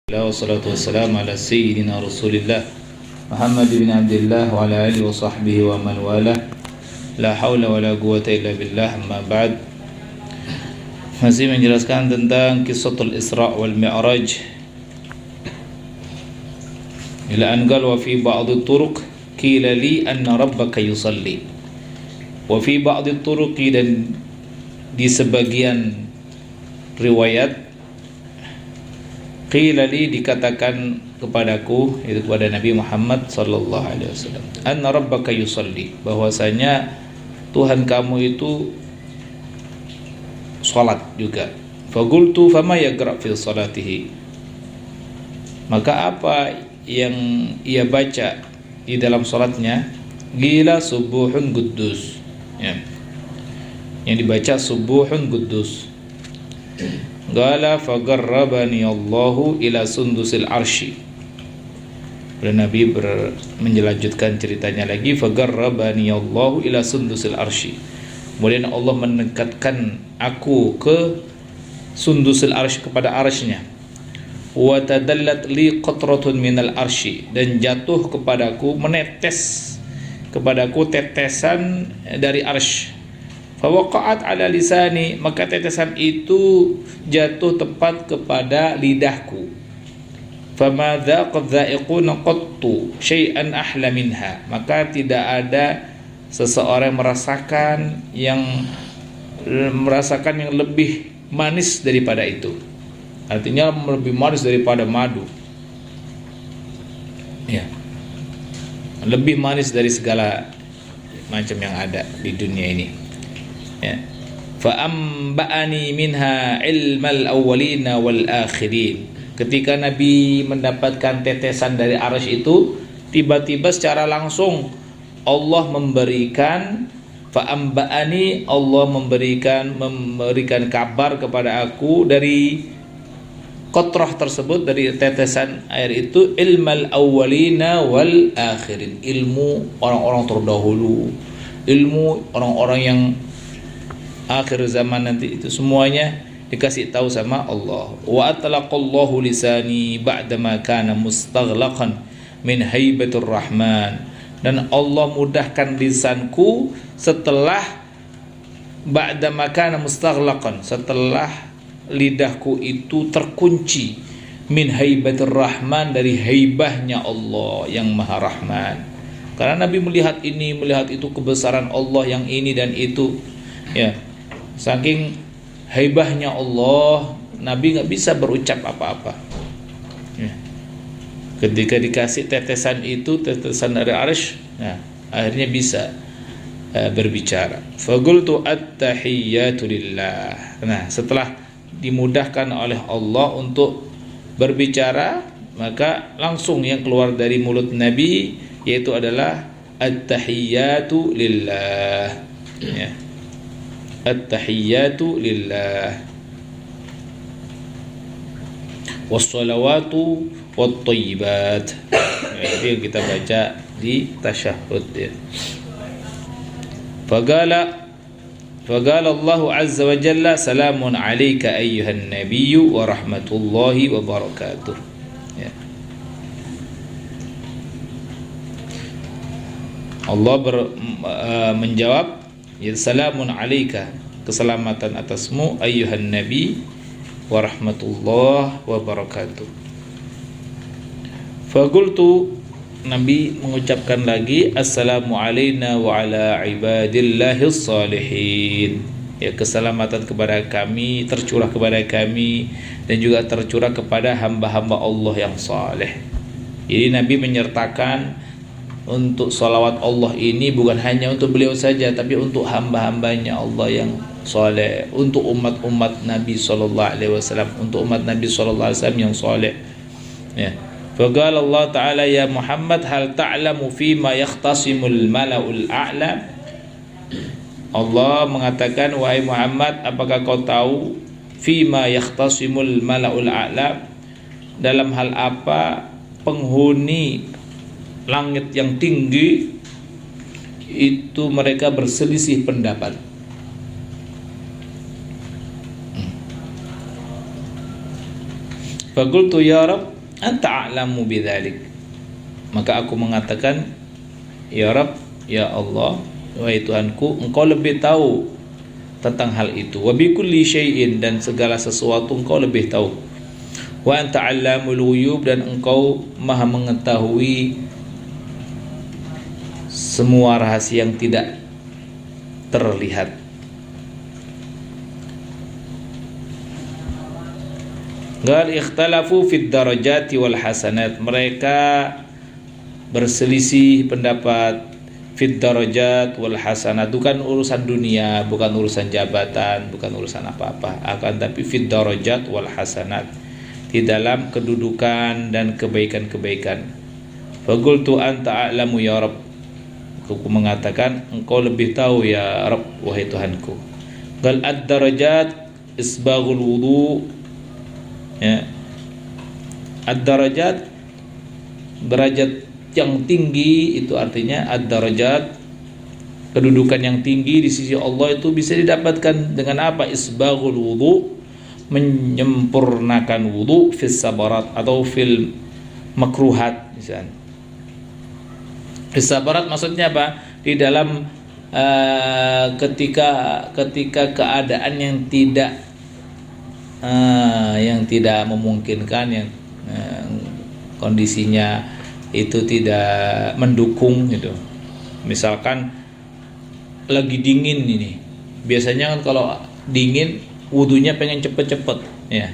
Wassalatu wassalamu ala sayyidina Rasulillah Muhammad bin Abdullah wa ala alihi wa sahbihi wa man wala. La haula wa la quwata illa billah, amma ba'd. Masih menjelaskan tentang kisahul Isra wal Mi'raj. Ila an qala wa fi ba'd at-turuq qila li anna rabbaka yusalli. Wa fi ba'd at-turuq, dan di sebagian riwayat qila li, dikatakan kepadaku, yaitu kepada Nabi Muhammad sallallahu alaihi wasallam, anna rabbaka yusalli, bahwasanya Tuhan kamu itu salat juga. Faqultu fama yaqra fi salatihi, maka apa yang ia baca di dalam salatnya? Qila subuhun quddus, ya, yang dibaca subuhun quddus. Qala faqarrabani Allahu ila sundusil arsy. Dan Nabi menjelanjutkan ceritanya lagi, faqarrabani Allahu ila sundusil arsy. Kemudian Allah mendekatkan aku ke sundusil arsy, kepada arsy-Nya. Wa tadallat li qatratun minal arsy, dan jatuh kepadaku, menetes kepadaku tetesan dari arsy. Fawaqa'at ala lisani, maka tetesan itu jatuh tepat kepada lidahku. Famadza qad dha'iquna qattu syai'an ahla minha, maka tidak ada seseorang yang merasakan yang lebih manis daripada itu. Artinya lebih manis daripada madu. Ya. Lebih manis dari segala macam yang ada di dunia ini. Ya. Fa'amba'ani minha ilmal awwalina wal akhirin. Ketika Nabi mendapatkan tetesan dari arsy itu, tiba-tiba secara langsung Allah memberikan, fa'amba'ani, Allah memberikan kabar kepada aku dari qatrah tersebut, dari tetesan air itu, ilmal awwalina wal akhirin, ilmu orang-orang terdahulu, ilmu orang-orang yang akhir zaman nanti, itu semuanya dikasih tahu sama Allah. Wa atlaqallahu lisani ba'dama kana mustaghlaqan min haibatur rahman, dan Allah mudahkan lisanku setelah ba'dama kana mustaghlaqan, setelah lidahku itu terkunci, min haibatur rahman, dari haibahnya Allah yang Maha Rahman. Karena Nabi melihat ini, melihat itu, kebesaran Allah yang ini dan itu, ya. Saking haibahnya Allah, Nabi nggak bisa berucap apa-apa. Ya. Ketika dikasih tetesan itu, tetesan dari arsy, nah, akhirnya bisa berbicara. Faqultu at-tahiyyatu lillah. Nah, setelah dimudahkan oleh Allah untuk berbicara, maka langsung yang keluar dari mulut Nabi yaitu adalah at-tahiyyatu lillah. Ya. At-tahiyyatu lillah was-salawatu wat-thayyibat. Itu yang kita baca di tasyahud, ya. Faqala Allah azza wa jalla, salamun alayka ayyuhan nabiyyu wa rahmatullahi wa barakatuh. Ya. Allah menjawab, ya, salamun alaika, keselamatan atasmu, ayyuhan nabi wa rahmatullah wa barakatuh. Faqultu, Nabi mengucapkan lagi, assalamu alayna wa ala ibadillahis salihin. Ya, keselamatan kepada kami, tercurah kepada kami, dan juga tercurah kepada hamba-hamba Allah yang saleh. Jadi Nabi menyertakan untuk salawat Allah ini bukan hanya untuk beliau saja, tapi untuk hamba-hambanya Allah yang saleh, untuk umat-umat Nabi sallallahu alaihi wasallam, untuk umat Nabi sallallahu alaihi wasallam yang saleh. Ya. Faqala Allah Ta'ala, ya Muhammad, hal ta'lamu fima yakhtasimul mala'ul a'la. Allah mengatakan, wahai Muhammad, apakah kau tahu fima yakhtasimul mala'ul a'la, dalam hal apa penghuni langit yang tinggi itu mereka berselisih pendapat. Faqultu ya Rabb, anta a'lamu bidzalik. Maka aku mengatakan, ya Rabb, ya Allah, wahai Tuhanku, engkau lebih tahu tentang hal itu. Wa bi kulli syai'in, dan segala sesuatu engkau lebih tahu. Wa anta 'allamul ghuyub, dan engkau maha mengetahui semua rahasia yang tidak terlihat. Gal ikhtalafu fid darajati wal hasanat. Mereka berselisih pendapat fid darajat wal hasanat. Bukan urusan dunia, bukan urusan jabatan, bukan urusan apa-apa, akan tapi fid darajat wal hasanat, di dalam kedudukan dan kebaikan-kebaikan. Faqultu anta a'lamu ya Rabb. Aku mengatakan, engkau lebih tahu ya Rabb, wahai Tuhanku. Gal ad-darajat isbaghul wudu. Ya. Ad-darajat, derajat yang tinggi, itu artinya ad-darajat, kedudukan yang tinggi di sisi Allah itu bisa didapatkan dengan apa? Isbaghul wudu, menyempurnakan wudu, fis sabarat atau fil makruhat misalnya. Fis sabarat maksudnya apa? Di dalam ketika keadaan yang tidak memungkinkan, yang kondisinya itu tidak mendukung gitu. Misalkan lagi dingin ini, biasanya kan kalau dingin wudunya pengen cepet-cepet ya,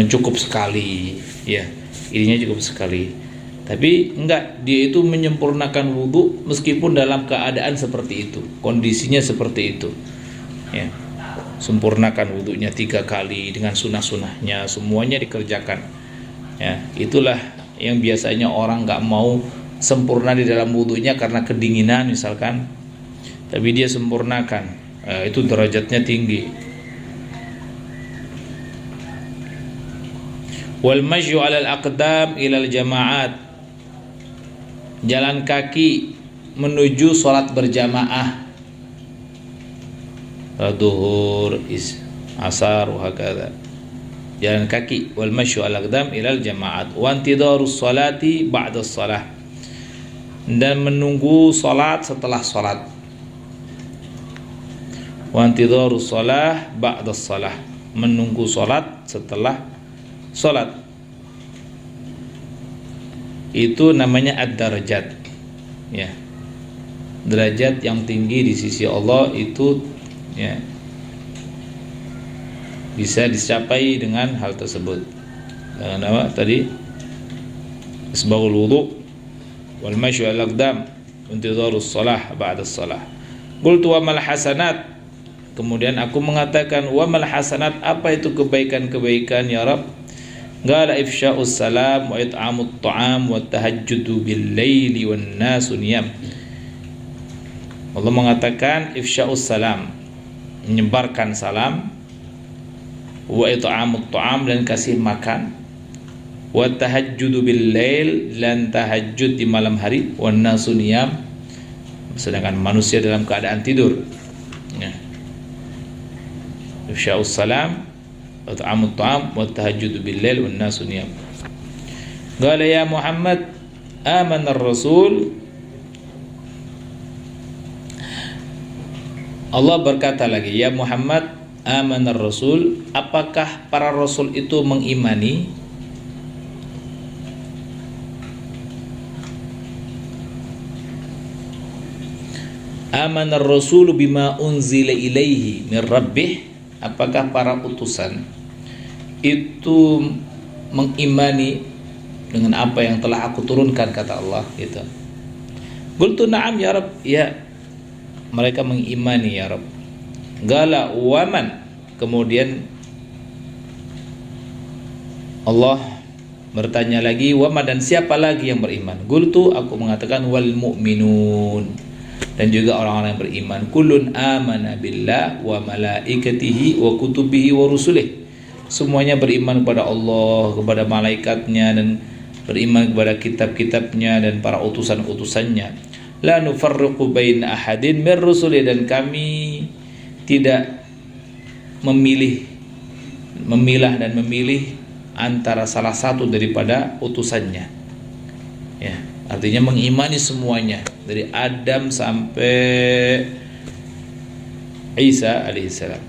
cukup sekali ya, ininya cukup sekali. Tapi enggak, dia itu menyempurnakan wudu meskipun dalam keadaan seperti itu, kondisinya seperti itu ya. Sempurnakan wudunya 3 kali dengan sunah-sunahnya, semuanya dikerjakan ya. Itulah yang biasanya orang enggak mau sempurna di dalam wudunya karena kedinginan misalkan, tapi dia sempurnakan, itu derajatnya tinggi. Wal majyu 'alal aqdam ilal jama'at, jalan kaki menuju sholat berjamaah, duhur, asar, hakadha. Jalan kaki, wal masyu al aqdam ilal jama'at, wa intidharus salati ba'da shalah, dan menunggu salat setelah salat. Wa intidharus shalah ba'da shalah, menunggu salat setelah salat. Itu namanya ad-darajat ya. Derajat yang tinggi di sisi Allah itu ya, bisa dicapai dengan hal tersebut. Dengan apa tadi? Isbaghul wudu wal masyu al aqdam, intidharus shalah ba'da shalah. Qultu wa mal hasanat, kemudian aku mengatakan, wa mal hasanat, apa itu kebaikan-kebaikan ya Rabb? Qala ifsya'us salam wa it'amut ta'am wa tahajjudu bil laili wan nasu niyam. Allah mengatakan ifsya'us salam, menyebarkan salam, wa it'amut ta'am, dan kasih makan, wa tahajjudu bil lail, dan tahajud di malam hari, wan nasu niyam, sedangkan manusia dalam keadaan tidur ya. Ifsya'us salam wa ta'amut ta'am wa tahajjudu bil lail wan nasu niyam. Qala ya Muhammad amana ar-rasul. Allah berkata lagi, ya Muhammad amana ar-rasul, apakah para rasul itu mengimani? Amana ar-rasul bima unzila ilaihi min rabbih, apakah para utusan itu mengimani dengan apa yang telah aku turunkan, kata Allah gitu. Qultu na'am ya Rabb, ya mereka mengimani ya Rabb. Qala waman, kemudian Allah bertanya lagi, waman, dan siapa lagi yang beriman? Qultu, aku mengatakan, wal mu'minun, dan juga orang-orang yang beriman. Kullun amana billah wa malaikatihi wa kutubihi wa rusulih, semuanya beriman kepada Allah, kepada malaikatnya, dan beriman kepada kitab-kitabnya dan para utusan-utusannya. La nufarriqu baina ahadin min rusuli, dan kami tidak memilah dan memilih antara salah satu daripada utusannya. Ya, artinya mengimani semuanya dari Adam sampai Isa alaihissalam,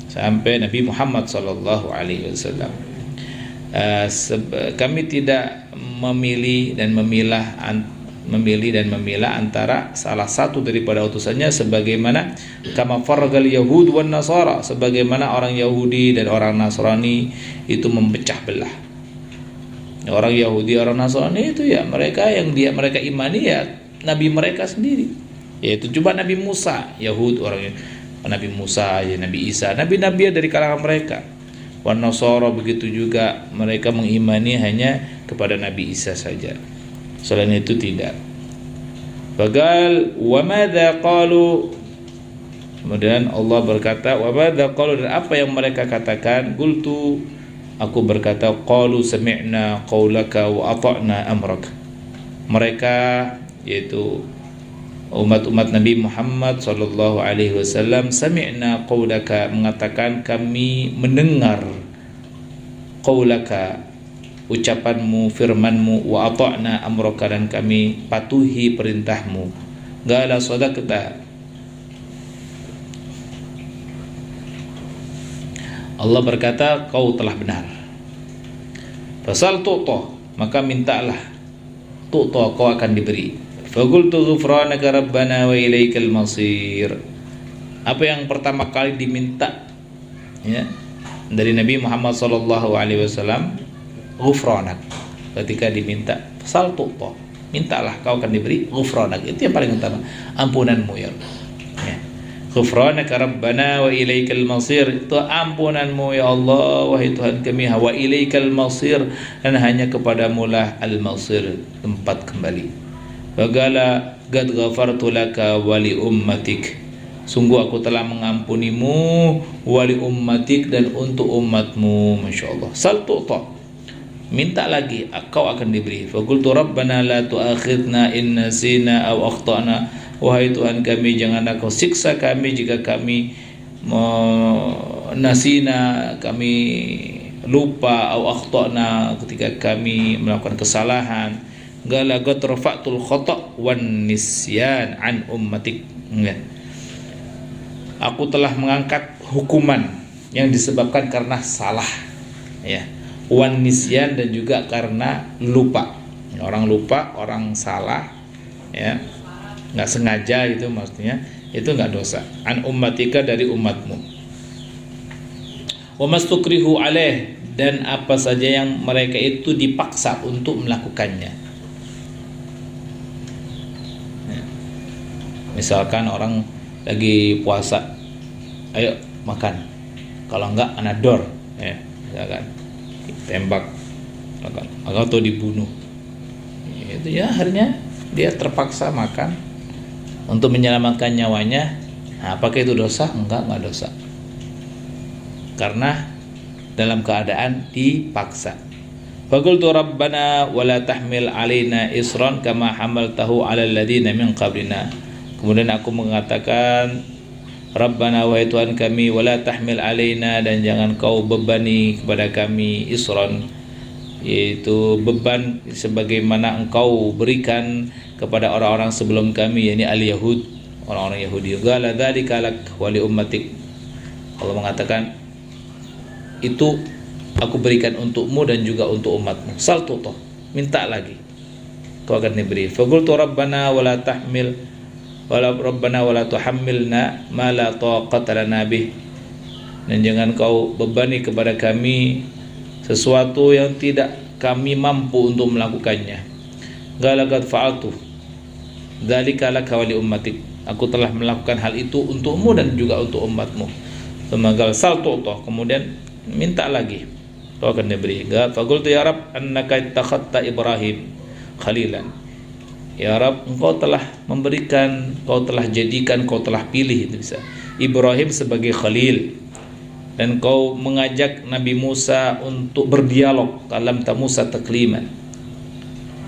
sampai Nabi Muhammad sallallahu alaihi wasallam. Kami tidak memilih dan memilah antara salah satu daripada utusannya, sebagaimana kama fargal yahud wan nasara, sebagaimana orang Yahudi dan orang Nasrani itu memecah belah. Orang Yahudi, orang Nasrani itu ya mereka imani ya nabi mereka sendiri, yaitu cuma Nabi Musa. Yahud orang Nabi Musa, ya Nabi Isa, nabi-nabi dari kalangan mereka. Wan nasara begitu juga, mereka mengimani hanya kepada Nabi Isa saja, selain itu tidak. Bagal wa madza qalu, kemudian Allah berkata wa madza qalu, dan apa yang mereka katakan. Qultu, aku berkata, qalu sami'na qaulaka wa ata'na amrak. Mereka, yaitu umat-umat Nabi Muhammad sallallahu alaihi wasallam, sami'na qaulaka, mengatakan kami mendengar, qaulaka, ucapanmu, firmanmu, wa ata'na amraka, dan kami patuhi perintahmu. Qala sadaqta, Allah berkata kau telah benar. Fasal tu'ta, maka mintalah, tu'ta, kau akan diberi. Faqultu ghufranaka rabbana wa ilaikal masir. Apa yang pertama kali diminta ya dari Nabi Muhammad sallallahu alaihi wasallam? Ghufranak. Ketika diminta fasal tu'ta, mintalah kau akan diberi. Ghufranak, itu yang paling utama, ampunanmu ya Allah. Ghufranaka rabbana wa ilaikal masir, itu ampunanmu ya Allah, wahai Tuhan kami, wa ilaikal masir, dan hanya kepadamu lah al-masir, tempat kembali. Bagala qad ghafartu laka wa li ummatik, sungguh aku telah mengampunimu, wa li ummatik, dan untuk umatmu. Masya Allah. Sal tu'ta, minta lagi, kau akan diberi. Faqultu rabbana la tu'akhidna in nasina aw akhtana, wahai Tuhan kami, janganlah kau siksa kami jika kami nasina, kami lupa, au akhtana, ketika kami melakukan kesalahan. Qala qad rafa'tul khata' wan nisyan an ummatik. Aku telah mengangkat hukuman yang disebabkan karena salah, ya, wan nisyan, dan juga karena lupa. Orang lupa, orang salah, ya, nggak sengaja, itu maksudnya itu nggak dosa. An ummatika, dari umatmu. Wa mastukrihu alaih, dan apa saja yang mereka itu dipaksa untuk melakukannya. Misalkan orang lagi puasa, ayo makan, kalau enggak anador, ya, misalkan tembak atau dibunuh, itu ya akhirnya dia terpaksa makan untuk menyelamatkan nyawanya. Nah, apakah itu dosa? Enggak dosa, karena dalam keadaan dipaksa. Faqultu rabbana wala tahmil alaina isran kama hamaltahu alal ladina min qablina. Kemudian aku mengatakan, Rabbana, wahai Tuhan kami, wala tahmil alaina, dan jangan kau bebani kepada kami, isran, yaitu beban sebagaimana engkau berikan kepada orang-orang sebelum kami, yakni al-Yahud, orang-orang Yahudi. Qala dzalika lak wa li ummatik. Allah mengatakan, itu aku berikan untukmu dan juga untuk umatmu. Sal tu'ta, minta lagi, kau akan diberi. Faqultu rabbana wala tahmil Rabbana wala tuhammilna ma la taqata lana bih, dan jangan kau bebani kepada kami sesuatu yang tidak kami mampu untuk melakukannya. Qala qad fa'altu dzalika laka wa li ummatik, aku telah melakukan hal itu untukmu dan juga untuk umatmu. Semagal sal tu'ta, kemudian minta lagi, kau akan diberi. Faqultu ya Rabb annaka ittakhadta Ibrahim khalilan, ya Rabb, engkau telah memberikan, kau telah jadikan, kau telah pilih, itu bisa, Ibrahim sebagai khalil, dan kau mengajak Nabi Musa untuk berdialog, kalamta Musa takliman.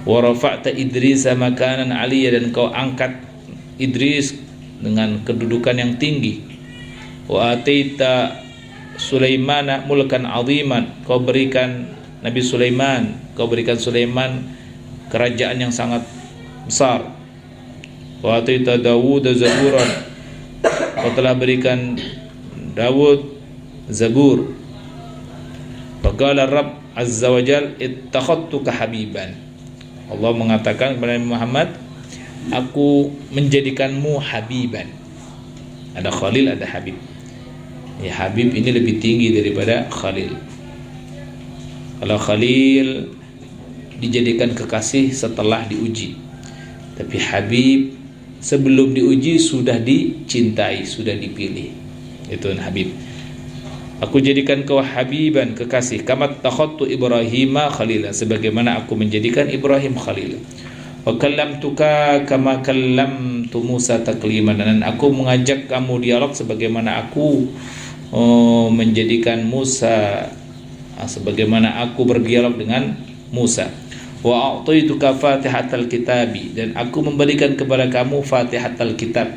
Wa rafa'ta Idrisa makanan aliyya, dan kau angkat Idris dengan kedudukan yang tinggi. Wa ataita Sulaimana mulkan aziman, kau berikan Nabi Sulaiman, kau berikan Sulaiman kerajaan yang sangat besar. Wa ataita Dawud zaburan, kau telah berikan Dawud zabur. Faqala Rabb azza wa jal ittakhadtuka habiban. Allah mengatakan kepada Muhammad, aku menjadikanmu habiban. Ada Khalil, ada Habib. Ya, Habib ini lebih tinggi daripada Khalil. Kalau Khalil dijadikan kekasih setelah diuji, tapi Habib sebelum diuji sudah dicintai, sudah dipilih. Itu Habib. Aku jadikan kau habiban, kekasih, kama takhadtu Ibrahima khalila, sebagaimana aku menjadikan Ibrahim khalil. Wa kallamtuka kama kallamtu Musa takliman, dan aku mengajak kamu dialog sebagaimana aku menjadikan Musa, sebagaimana aku berdialog dengan Musa. Wa a'taituka fatihatal kitabi, dan aku memberikan kepada kamu fatihatal kitab.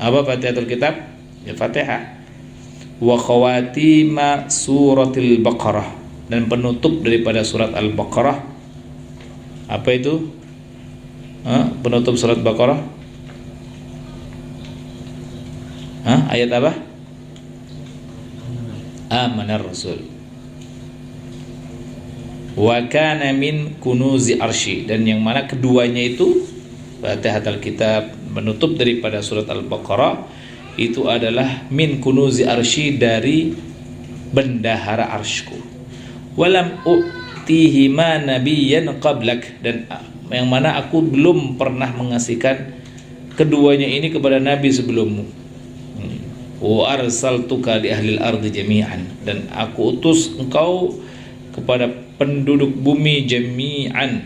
Apa fatihatul kitab? Ya, Fatihah. Wa khawatima suratil Baqarah, dan penutup daripada surat Al-Baqarah. Apa itu? Penutup surat Baqarah? Ayat apa? Amanar Rasul. Wa kana min kunuzi arsy, dan yang mana keduanya itu Fatihatul Kitab, menutup daripada surat Al-Baqarah, itu adalah min kunuzi arsy, dari bendahara arsyku. Walam u'tihi ma nabiyyan qablak, dan yang mana aku belum pernah mengasihkan keduanya ini kepada nabi sebelummu. Wa arsaltuka li ahlil ardi jami'an, dan aku utus engkau kepada penduduk bumi jami'an,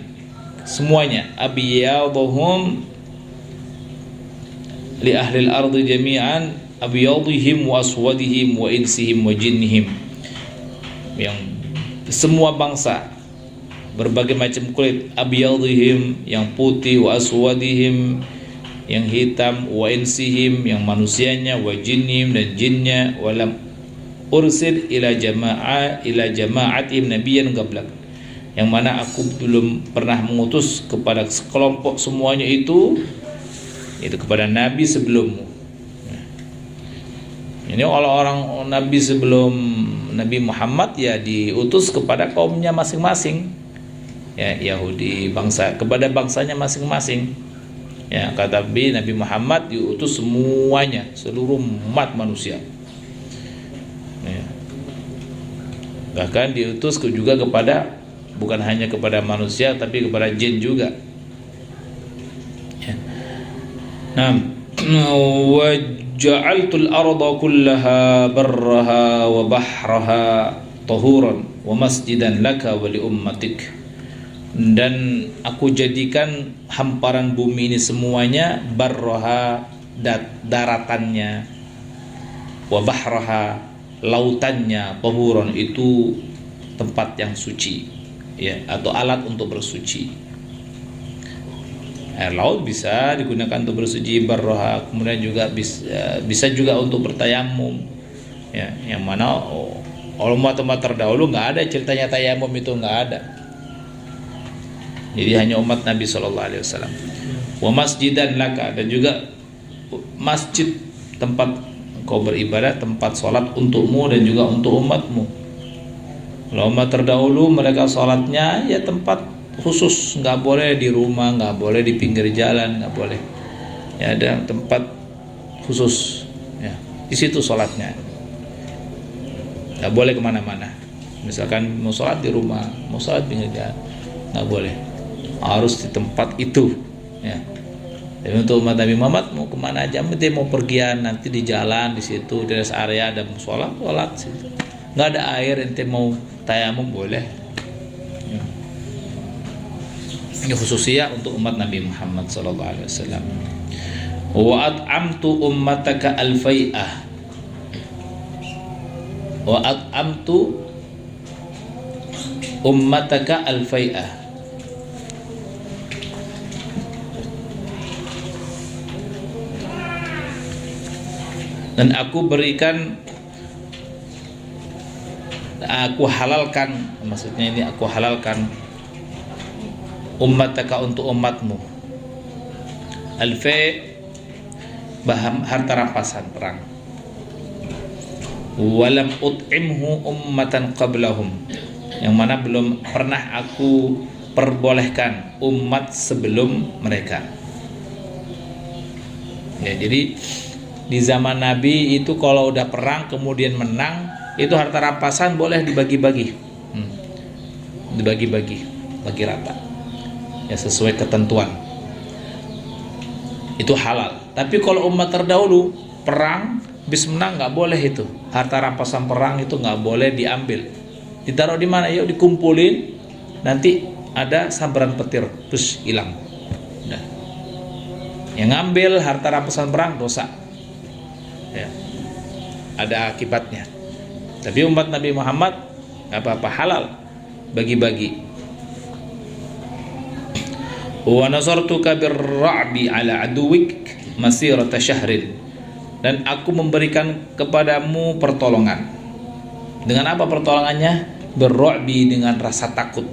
semuanya. Abiyadhum li ahlil ardi jami'an, abiyadhihim wa aswadihim wa insihim wa jinnihim, yang semua bangsa, berbagai macam kulit. Abiyadhihim, yang putih, wa aswadihim, yang hitam, wa insihim, yang manusianya, wa jinnihim, dan jinnya. Walam ursil ila jama'atihim nabiyyan qablak, yang mana aku belum pernah mengutus kepada sekelompok semuanya itu kepada nabi sebelummu. Ini orang-orang nabi sebelum Nabi Muhammad ya diutus kepada kaumnya masing-masing. Ya, Yahudi bangsa kepada bangsanya masing-masing. Ya, kata Nabi Muhammad diutus semuanya, seluruh umat manusia. Ya. Bahkan diutus juga kepada, bukan hanya kepada manusia, tapi kepada jin juga. Nah, wa ja'altul arda kullaha barraha wa bahraha tahuran wa masjidan laka wa li ummatik, dan aku jadikan hamparan bumi ini semuanya barraha, daratannya, wa bahraha, lautannya, tahuran, itu tempat yang suci, ya, atau alat untuk bersuci. Air laut bisa digunakan untuk bersuci, barroha, kemudian juga bisa juga untuk bertayamum, ya, yang mana umat-umat terdahulu nggak ada ceritanya tayamum, itu nggak ada. Jadi hanya umat Nabi SAW. Wa masjidan laka, dan juga masjid, tempat kau beribadah, tempat sholat untukmu dan juga untuk umatmu. Kalau umat terdahulu mereka sholatnya ya tempat khusus, nggak boleh di rumah, nggak boleh di pinggir jalan, nggak boleh. Ya, ada tempat khusus, ya, di situ sholatnya. Nggak boleh kemana-mana. Misalkan mau sholat di rumah, mau sholat pinggir jalan, nggak boleh. Harus di tempat itu. Ya. Dan untuk umat Nabi Muhammad mau kemana aja, dia mau pergian nanti di jalan, di situ di rest area ada sholat situ. Nggak ada air, ente mau tayamum boleh. Ini khususnya untuk umat Nabi Muhammad SAW. Wa at'amtu ummataka al-fai'ah, wa at'amtu ummataka al-fai'ah, dan aku halalkan, maksudnya ini aku halalkan ummataka untuk umatmu, al-fa' bahan harta rampasan perang, walam ut'imhu ummatan qablahum, yang mana belum pernah aku perbolehkan umat sebelum mereka. Ya, jadi di zaman Nabi itu kalau udah perang kemudian menang, itu harta rampasan boleh dibagi-bagi, dibagi-bagi, bagi rata, ya sesuai ketentuan, itu halal. Tapi kalau umat terdahulu perang, bis menang nggak boleh, itu harta rampasan perang itu nggak boleh diambil. Ditaruh di mana? Yuk dikumpulin, nanti ada sambaran petir, terus hilang. Udah. Yang ngambil harta rampasan perang dosa, ya, ada akibatnya. Tapi umat Nabi Muhammad nggak apa-apa, halal bagi-bagi. Wa nasartuka birra'bi ala aduwik masirata syahrin, dan aku memberikan kepadamu pertolongan. Dengan apa pertolongannya? Birra'bi, dengan rasa takut,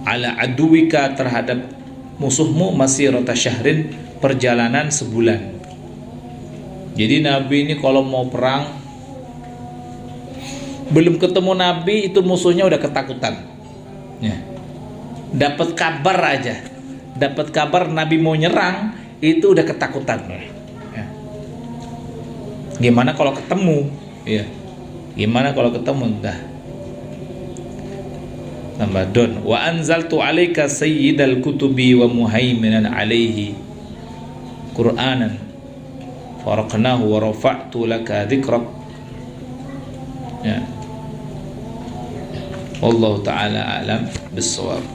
ala aduwika, terhadap musuhmu, masirata syahrin, perjalanan sebulan. Jadi Nabi ini kalau mau perang, belum ketemu Nabi itu musuhnya udah ketakutan, ya. Dapat kabar aja, dapat kabar Nabi mau nyerang, itu udah ketakutan, ya. Gimana kalau ketemu, ya, gimana kalau ketemu, dah tambah don. Wa anzaltu alaika sayyidal kutubi wa muhaiminan alaihi Qur'anan faraqnahu wa rafa'tu laka dzikrak, ya. Wallahu ta'ala a'lam bis-shawab.